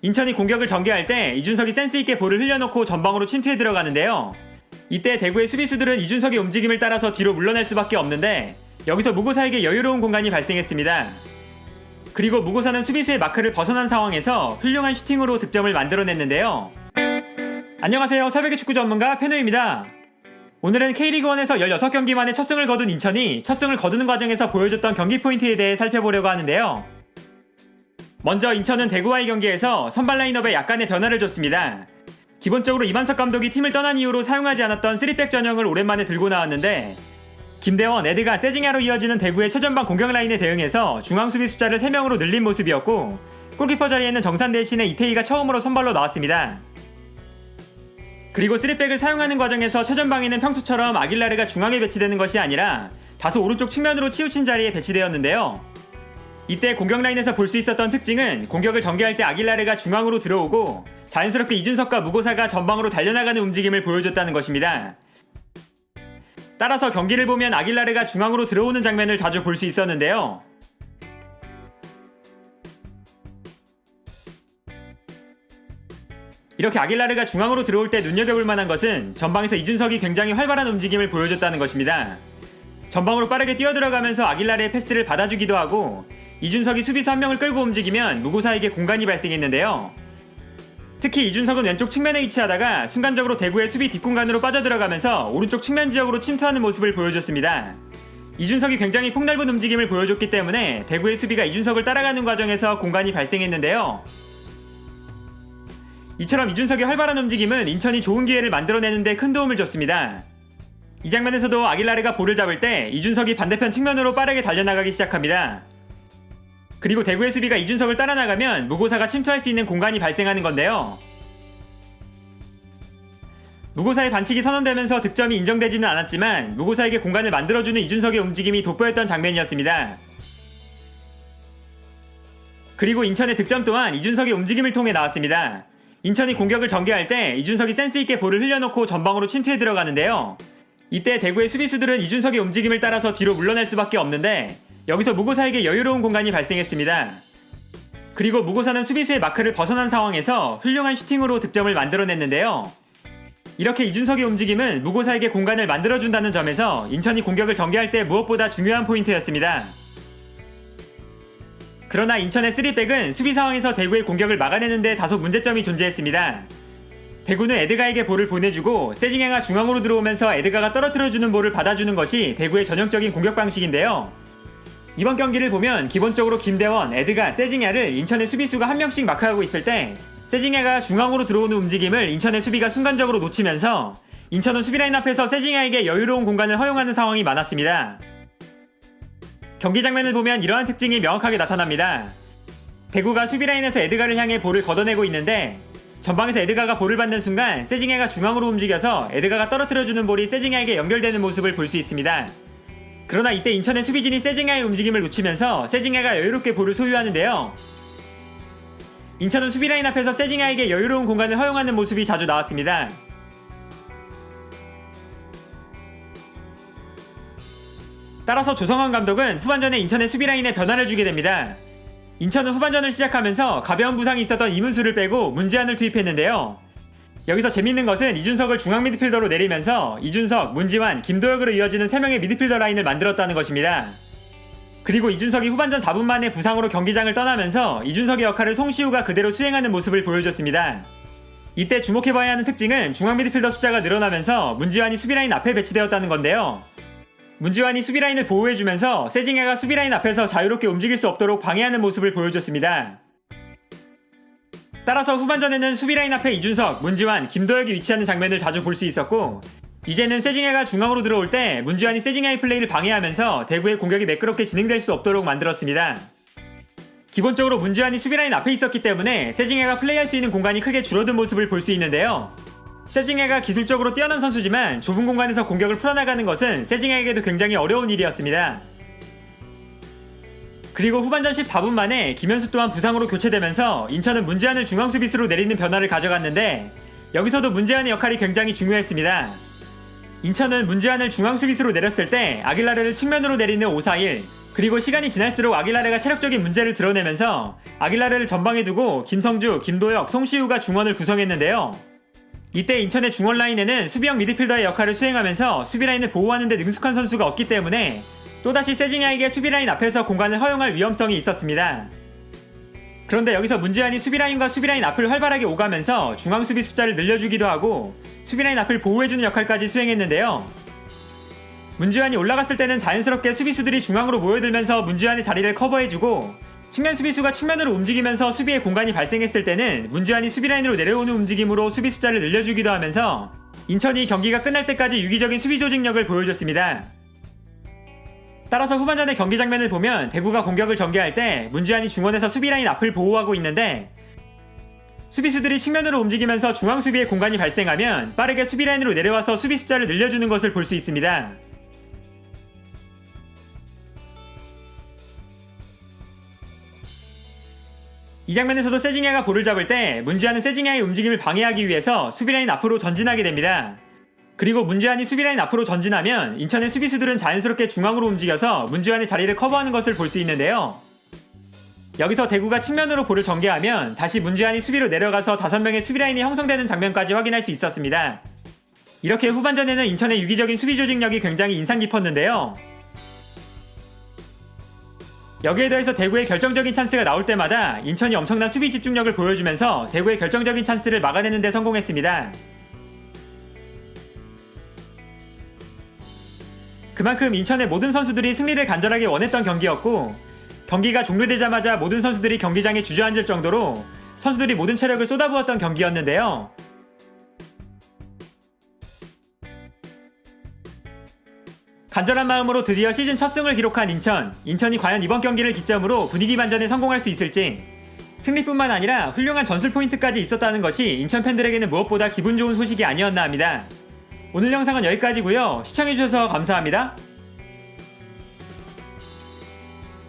인천이 공격을 전개할 때 이준석이 센스있게 볼을 흘려놓고 전방으로 침투해 들어가는데요. 이때 대구의 수비수들은 이준석의 움직임을 따라서 뒤로 물러날 수밖에 없는데 여기서 무고사에게 여유로운 공간이 발생했습니다. 그리고 무고사는 수비수의 마크를 벗어난 상황에서 훌륭한 슈팅으로 득점을 만들어냈는데요. 안녕하세요. 새벽의 축구 전문가 페노입니다. 오늘은 K리그1에서 16경기 만에 첫 승을 거둔 인천이 첫 승을 거두는 과정에서 보여줬던 경기 포인트에 대해 살펴보려고 하는데요. 먼저 인천은 대구와의 경기에서 선발 라인업에 약간의 변화를 줬습니다. 기본적으로 이만석 감독이 팀을 떠난 이후로 사용하지 않았던 3백 전형을 오랜만에 들고 나왔는데 김대원, 에드가, 세징야로 이어지는 대구의 최전방 공격 라인에 대응해서 중앙 수비 숫자를 3명으로 늘린 모습이었고 골키퍼 자리에는 정산 대신에 이태희가 처음으로 선발로 나왔습니다. 그리고 3백을 사용하는 과정에서 최전방에는 평소처럼 아길라르가 중앙에 배치되는 것이 아니라 다소 오른쪽 측면으로 치우친 자리에 배치되었는데요. 이때 공격 라인에서 볼 수 있었던 특징은 공격을 전개할 때 아길라르가 중앙으로 들어오고 자연스럽게 이준석과 무고사가 전방으로 달려나가는 움직임을 보여줬다는 것입니다. 따라서 경기를 보면 아길라르가 중앙으로 들어오는 장면을 자주 볼 수 있었는데요. 이렇게 아길라르가 중앙으로 들어올 때 눈여겨볼 만한 것은 전방에서 이준석이 굉장히 활발한 움직임을 보여줬다는 것입니다. 전방으로 빠르게 뛰어들어가면서 아길라르의 패스를 받아주기도 하고 이준석이 수비수 한 명을 끌고 움직이면 무고사에게 공간이 발생했는데요. 특히 이준석은 왼쪽 측면에 위치하다가 순간적으로 대구의 수비 뒷공간으로 빠져들어가면서 오른쪽 측면 지역으로 침투하는 모습을 보여줬습니다. 이준석이 굉장히 폭넓은 움직임을 보여줬기 때문에 대구의 수비가 이준석을 따라가는 과정에서 공간이 발생했는데요. 이처럼 이준석의 활발한 움직임은 인천이 좋은 기회를 만들어내는데 큰 도움을 줬습니다. 이 장면에서도 아길라르가 볼을 잡을 때 이준석이 반대편 측면으로 빠르게 달려나가기 시작합니다. 그리고 대구의 수비가 이준석을 따라 나가면 무고사가 침투할 수 있는 공간이 발생하는 건데요. 무고사의 반칙이 선언되면서 득점이 인정되지는 않았지만 무고사에게 공간을 만들어주는 이준석의 움직임이 돋보였던 장면이었습니다. 그리고 인천의 득점 또한 이준석의 움직임을 통해 나왔습니다. 인천이 공격을 전개할 때 이준석이 센스있게 볼을 흘려놓고 전방으로 침투해 들어가는데요. 이때 대구의 수비수들은 이준석의 움직임을 따라서 뒤로 물러날 수밖에 없는데 여기서 무고사에게 여유로운 공간이 발생했습니다. 그리고 무고사는 수비수의 마크를 벗어난 상황에서 훌륭한 슈팅으로 득점을 만들어냈는데요. 이렇게 이준석의 움직임은 무고사에게 공간을 만들어준다는 점에서 인천이 공격을 전개할 때 무엇보다 중요한 포인트였습니다. 그러나 인천의 3백은 수비 상황에서 대구의 공격을 막아내는데 다소 문제점이 존재했습니다. 대구는 에드가에게 볼을 보내주고 세징야가 중앙으로 들어오면서 에드가가 떨어뜨려주는 볼을 받아주는 것이 대구의 전형적인 공격 방식인데요. 이번 경기를 보면 기본적으로 김대원, 에드가, 세징야를 인천의 수비수가 한 명씩 마크하고 있을 때 세징야가 중앙으로 들어오는 움직임을 인천의 수비가 순간적으로 놓치면서 인천은 수비라인 앞에서 세징야에게 여유로운 공간을 허용하는 상황이 많았습니다. 경기 장면을 보면 이러한 특징이 명확하게 나타납니다. 대구가 수비라인에서 에드가를 향해 볼을 걷어내고 있는데 전방에서 에드가가 볼을 받는 순간 세징야가 중앙으로 움직여서 에드가가 떨어뜨려주는 볼이 세징야에게 연결되는 모습을 볼 수 있습니다. 그러나 이때 인천의 수비진이 세징야의 움직임을 놓치면서 세징야가 여유롭게 볼을 소유하는데요. 인천은 수비라인 앞에서 세징야에게 여유로운 공간을 허용하는 모습이 자주 나왔습니다. 따라서 조성환 감독은 후반전에 인천의 수비라인에 변화를 주게 됩니다. 인천은 후반전을 시작하면서 가벼운 부상이 있었던 이문수를 빼고 문지환을 투입했는데요. 여기서 재밌는 것은 이준석을 중앙 미드필더로 내리면서 이준석, 문지환, 김도혁으로 이어지는 3명의 미드필더 라인을 만들었다는 것입니다. 그리고 이준석이 후반전 4분 만에 부상으로 경기장을 떠나면서 이준석의 역할을 송시우가 그대로 수행하는 모습을 보여줬습니다. 이때 주목해봐야 하는 특징은 중앙 미드필더 숫자가 늘어나면서 문지환이 수비라인 앞에 배치되었다는 건데요. 문지환이 수비라인을 보호해주면서 세징야가 수비라인 앞에서 자유롭게 움직일 수 없도록 방해하는 모습을 보여줬습니다. 따라서 후반전에는 수비라인 앞에 이준석, 문지환, 김도혁이 위치하는 장면을 자주 볼 수 있었고 이제는 세징야가 중앙으로 들어올 때 문지환이 세징야의 플레이를 방해하면서 대구의 공격이 매끄럽게 진행될 수 없도록 만들었습니다. 기본적으로 문지환이 수비라인 앞에 있었기 때문에 세징야가 플레이할 수 있는 공간이 크게 줄어든 모습을 볼 수 있는데요. 세징야가 기술적으로 뛰어난 선수지만 좁은 공간에서 공격을 풀어나가는 것은 세징야에게도 굉장히 어려운 일이었습니다. 그리고 후반전 14분 만에 김현수 또한 부상으로 교체되면서 인천은 문지환을 중앙 수비수로 내리는 변화를 가져갔는데 여기서도 문지환의 역할이 굉장히 중요했습니다. 인천은 문지환을 중앙 수비수로 내렸을 때 아길라르를 측면으로 내리는 5-4-1, 그리고 시간이 지날수록 아길라레가 체력적인 문제를 드러내면서 아길라레를 전방에 두고 김성주, 김도혁, 송시우가 중원을 구성했는데요. 이때 인천의 중원 라인에는 수비형 미드필더의 역할을 수행하면서 수비 라인을 보호하는 데 능숙한 선수가 없기 때문에 또다시 세징야에게 수비 라인 앞에서 공간을 허용할 위험성이 있었습니다. 그런데 여기서 문제안이 수비 라인과 수비 라인 앞을 활발하게 오가면서 중앙 수비 숫자를 늘려주기도 하고 수비 라인 앞을 보호해주는 역할까지 수행했는데요. 문주환이 올라갔을 때는 자연스럽게 수비수들이 중앙으로 모여들면서 문주환의 자리를 커버해주고 측면 수비수가 측면으로 움직이면서 수비에 공간이 발생했을 때는 문주환이 수비 라인으로 내려오는 움직임으로 수비 숫자를 늘려주기도 하면서 인천이 경기가 끝날 때까지 유기적인 수비 조직력을 보여줬습니다. 따라서 후반전의 경기 장면을 보면 대구가 공격을 전개할 때 문주환이 중원에서 수비 라인 앞을 보호하고 있는데 수비수들이 측면으로 움직이면서 중앙 수비에 공간이 발생하면 빠르게 수비 라인으로 내려와서 수비 숫자를 늘려주는 것을 볼 수 있습니다. 이 장면에서도 세징야가 볼을 잡을 때 문주환은 세징야의 움직임을 방해하기 위해서 수비라인 앞으로 전진하게 됩니다. 그리고 문주환이 수비라인 앞으로 전진하면 인천의 수비수들은 자연스럽게 중앙으로 움직여서 문주환의 자리를 커버하는 것을 볼 수 있는데요. 여기서 대구가 측면으로 볼을 전개하면 다시 문주환이 수비로 내려가서 5명의 수비라인이 형성되는 장면까지 확인할 수 있었습니다. 이렇게 후반전에는 인천의 유기적인 수비 조직력이 굉장히 인상 깊었는데요. 여기에 더해서 대구의 결정적인 찬스가 나올 때마다 인천이 엄청난 수비 집중력을 보여주면서 대구의 결정적인 찬스를 막아내는 데 성공했습니다. 그만큼 인천의 모든 선수들이 승리를 간절하게 원했던 경기였고 경기가 종료되자마자 모든 선수들이 경기장에 주저앉을 정도로 선수들이 모든 체력을 쏟아부었던 경기였는데요. 간절한 마음으로 드디어 시즌 첫 승을 기록한 인천이 과연 이번 경기를 기점으로 분위기 반전에 성공할 수 있을지, 승리뿐만 아니라 훌륭한 전술 포인트까지 있었다는 것이 인천 팬들에게는 무엇보다 기분 좋은 소식이 아니었나 합니다. 오늘 영상은 여기까지고요. 시청해주셔서 감사합니다.